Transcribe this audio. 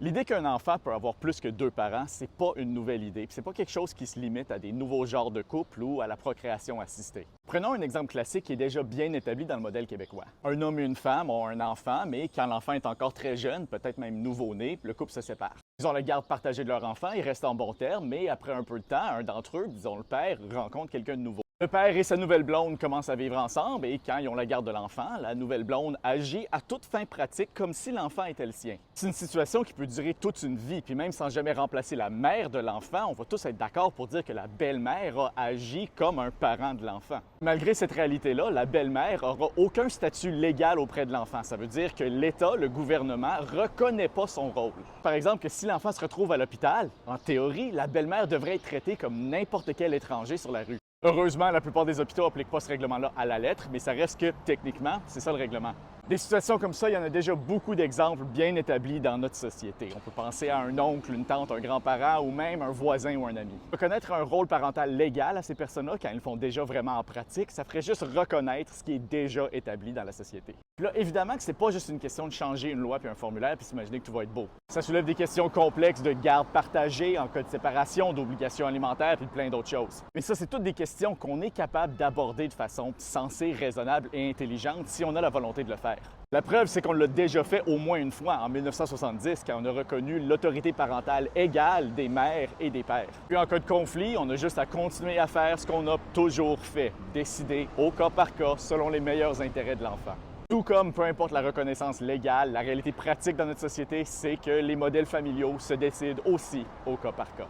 L'idée qu'un enfant peut avoir plus que deux parents, c'est pas une nouvelle idée, puis c'est pas quelque chose qui se limite à des nouveaux genres de couples ou à la procréation assistée. Prenons un exemple classique qui est déjà bien établi dans le modèle québécois. Un homme et une femme ont un enfant, mais quand l'enfant est encore très jeune, peut-être même nouveau-né, le couple se sépare. Ils ont la garde partagée de leur enfant, ils restent en bons termes, mais après un peu de temps, un d'entre eux, disons le père, rencontre quelqu'un de nouveau. Le père et sa nouvelle blonde commencent à vivre ensemble et quand ils ont la garde de l'enfant, la nouvelle blonde agit à toute fin pratique comme si l'enfant était le sien. C'est une situation qui peut durer toute une vie, puis même sans jamais remplacer la mère de l'enfant, on va tous être d'accord pour dire que la belle-mère a agi comme un parent de l'enfant. Malgré cette réalité-là, la belle-mère n'aura aucun statut légal auprès de l'enfant. Ça veut dire que l'État, le gouvernement, reconnaît pas son rôle. Par exemple, que si l'enfant se retrouve à l'hôpital, en théorie, la belle-mère devrait être traitée comme n'importe quel étranger sur la rue. Heureusement, la plupart des hôpitaux n'appliquent pas ce règlement-là à la lettre, mais ça reste que, techniquement, c'est ça le règlement. Des situations comme ça, il y en a déjà beaucoup d'exemples bien établis dans notre société. On peut penser à un oncle, une tante, un grand-parent ou même un voisin ou un ami. Reconnaître un rôle parental légal à ces personnes-là, quand ils le font déjà vraiment en pratique, ça ferait juste reconnaître ce qui est déjà établi dans la société. Puis là, évidemment que c'est pas juste une question de changer une loi puis un formulaire puis s'imaginer que tout va être beau. Ça soulève des questions complexes de garde partagée en cas de séparation, d'obligations alimentaires puis plein d'autres choses. Mais ça, c'est toutes des questions qu'on est capable d'aborder de façon sensée, raisonnable et intelligente si on a la volonté de le faire. La preuve, c'est qu'on l'a déjà fait au moins une fois, en 1970, quand on a reconnu l'autorité parentale égale des mères et des pères. Puis en cas de conflit, on a juste à continuer à faire ce qu'on a toujours fait, décider au cas par cas selon les meilleurs intérêts de l'enfant. Tout comme, peu importe la reconnaissance légale, la réalité pratique dans notre société, c'est que les modèles familiaux se décident aussi au cas par cas.